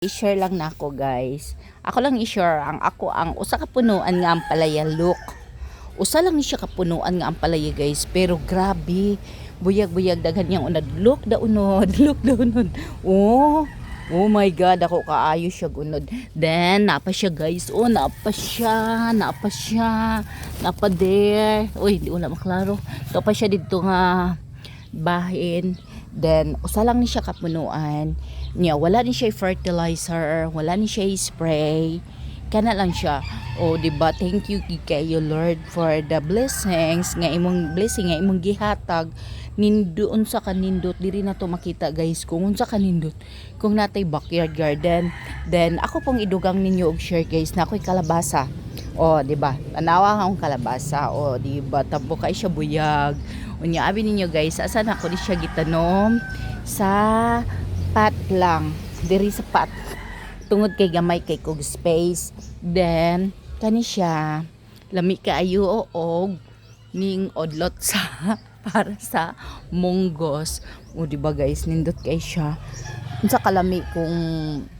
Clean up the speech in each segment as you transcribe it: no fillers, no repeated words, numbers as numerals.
I-share lang na ako guys. Ako lang i-share ang ako ang usa ka punuan nga ang palaya look. Usa lang ni siya ka punuan nga ang palaya guys, pero grabe. Buyag-buyag daghan niyang unod. Look da unod, look da unod. Oh. Oh my god, ako kaayo siya gunod. Then napa siya guys. Oh, napa siya. Napa there. Uy, di wala maklaro. To pa siya dito nga bahin. Then usa lang ni siya kapunuan niya, wala ni siya fertilizer, wala ni siya spray, kana lang siya. O diba, thank you kayo Lord for the blessings nga imong blessing nga imong gihatag nindoon sa kanindot. Diri na to makita guys kung unsa kanindot kung natay backyard garden. Then ako pong idugang ninyo og share guys na ako'y kalabasa. O diba, tanawa akong kalabasa. O diba, tabo kay siya buyag. Unya abi ninyo guys, asa na ko di siya gitanom sa pat lang, diri sa pat. Tungod kay gamay kay kog space. Then kani siya lami kaayo og ning odlot sa para sa munggos. O diba guys, nindot kay siya. Unsa kalami kung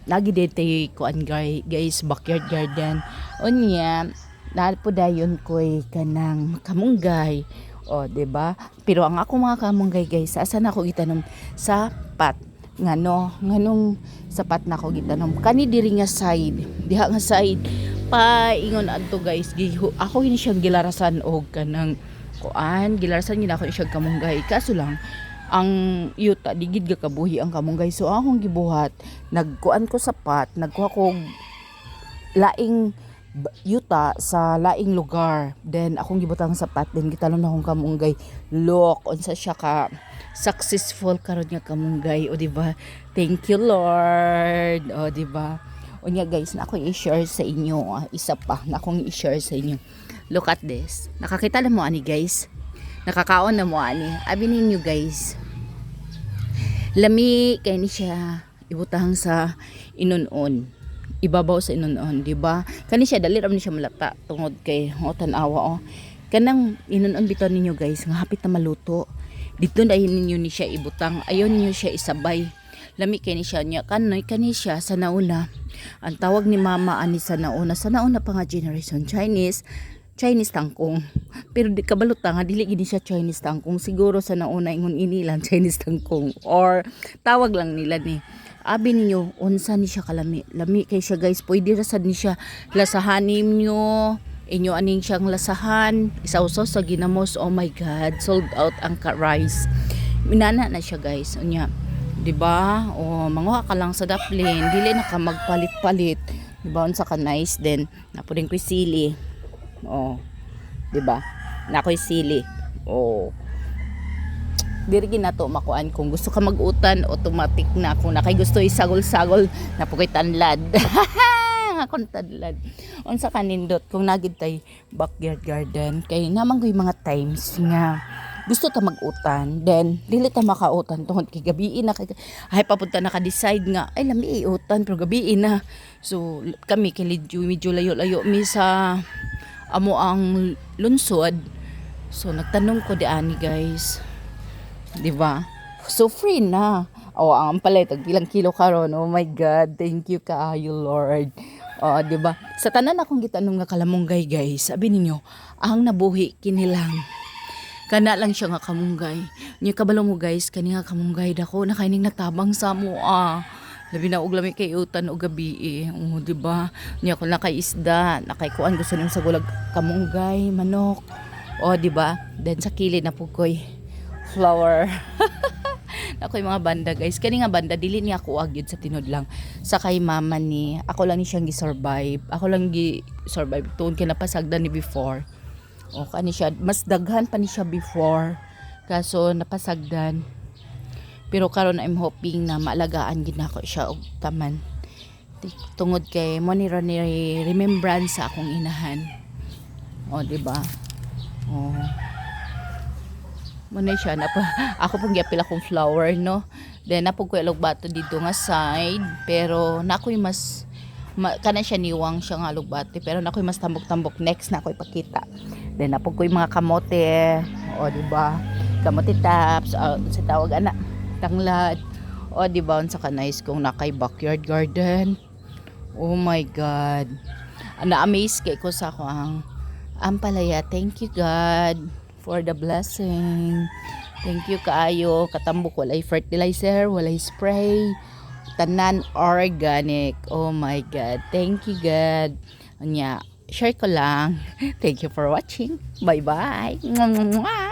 lagi dito kuan guys backyard garden. Unya napodayon koy kanang kamunggay. O, diba? Pero ang ako mga kamunggay guys, asa na ako gitanom sa pat. Nganong sapat na ako gitanom. Kani diri nga side. Diha nga side. Paingon adto guys. Ako ini siyang gilarasan og kanang kuan. Gilarasan gina ako siyang kamunggay. Kaso lang, ang yuta, digid ga kabuhi ang kamunggay. So, akong gibuhat. Nagkuan ko sa pat. Nagkuha ko laing yuta sa laing lugar. Then akong gibutang sapat, then gitalon akong kamunggay. Look unsa siya ka successful karon nga kamunggay. O diba, thank you Lord. O diba, unya guys na akong i-share sa inyo isa pa na akong i-share sa inyo. Look at this, nakakita na mo ani guys, nakakaon na mo ani. Abi ninyo guys, lami kay ni siya ibutang sa inunon, ibabaw sa inunon, di ba? Kani siya dali ra man siya malata tungod kay tan-awa kanang inunon biton ninyo guys nga hapit na maluto. Dito na ninyo ni siya ibutang, ayon ninyo siya isabay. Lami kay ni siya nya kani siya sa nauna. Ang tawag ni mama ani sa nauna pa nga generation Chinese tangkong. Pero di kabalot nga dili gini siya Chinese tangkong. Siguro sa nauna ingon inilan Chinese tangkong or tawag lang nila ni. Abi ninyo, unsa ni siya kalami. Lami kay siya guys, pwede rasad ni siya lasahanin nyo. Inyo aning siyang lasahan. Isawsaw sa ginamos. Oh my God, sold out ang rice. Minana na siya guys. Unya, diba? O, manguha ka lang sa daplin. Dili na ka magpalit-palit. Diba? Unsa ka nice. Then, napudin ko'y sili. O, diba? Nako'y sili. O, dirigi na to makuan. Kung gusto ka mag-utan, automatic na. Kung nakay gusto isagol-sagol, napukoy tanlad. Akong tanlad. Unsa kanindot kung nagid tay backyard garden. Kay naman ko'y mga times nga gusto ta mag-utan. Then, dili ta makautan tungod kay gabi na. Ay, papunta na ka-decide nga, ay lami iutan, pero gabi na. So, kami kay medyo layo-layo mi sa amo ang lunsod. So, nagtanong ko di ani guys. Diba? So free na. O ang palay tag bilang kilo karon. Oh my God, thank you kaayo Lord. O diba? Sa tanan akong gitanong nga kalamunggay guys, sabi ninyo, ang nabuhi kinilang. Kana lang siya nga kamunggay. Nya kabalo mo guys, kani nga kamunggay dako na kaining natabang sa mo Labi na og lami kay utan og gabi O diba? Nya ko nakay isda, nakay kuan gusto nimo sa gulag kamunggay, manok. O diba? Then sa kilid na pukoy flower. Ako'y mga banda guys. Kani nga banda dili niya ako agyud sa tinod lang. Sa kay mama ni, ako lang ni siyang gi-survive. Ako lang gi-survive tuon kay napasagdan ni before. O kani siya mas daghan pa ni siya before. Kaso napasagdan. Pero karon I'm hoping na maalagaan gid nako siya og taman. Tungod kay mo ni remembrance sa akong inahan. O di ba? O muna siya ako pong giapil akong flower no. Then napog ko lugbato dito nga side, pero nakoy mas kana siya niwang siya nga lugbate, pero nakoy mas tambok-tambok next na ako'y pakita. Then napog ko mga kamote, o di ba? Kamote tops, sa tawag ana, tanglad. O di ba unsa ka nice kung nakay backyard garden. Oh my god. Na-amaze kay ko sa ako ang ampalaya. Thank you God for the blessing. Thank you kaayo. Katambok walay fertilizer, walay spray. Tanan organic. Oh my God. Thank you God. Anya, share ko lang. Thank you for watching. Bye bye. Mwah, mwah, mwah.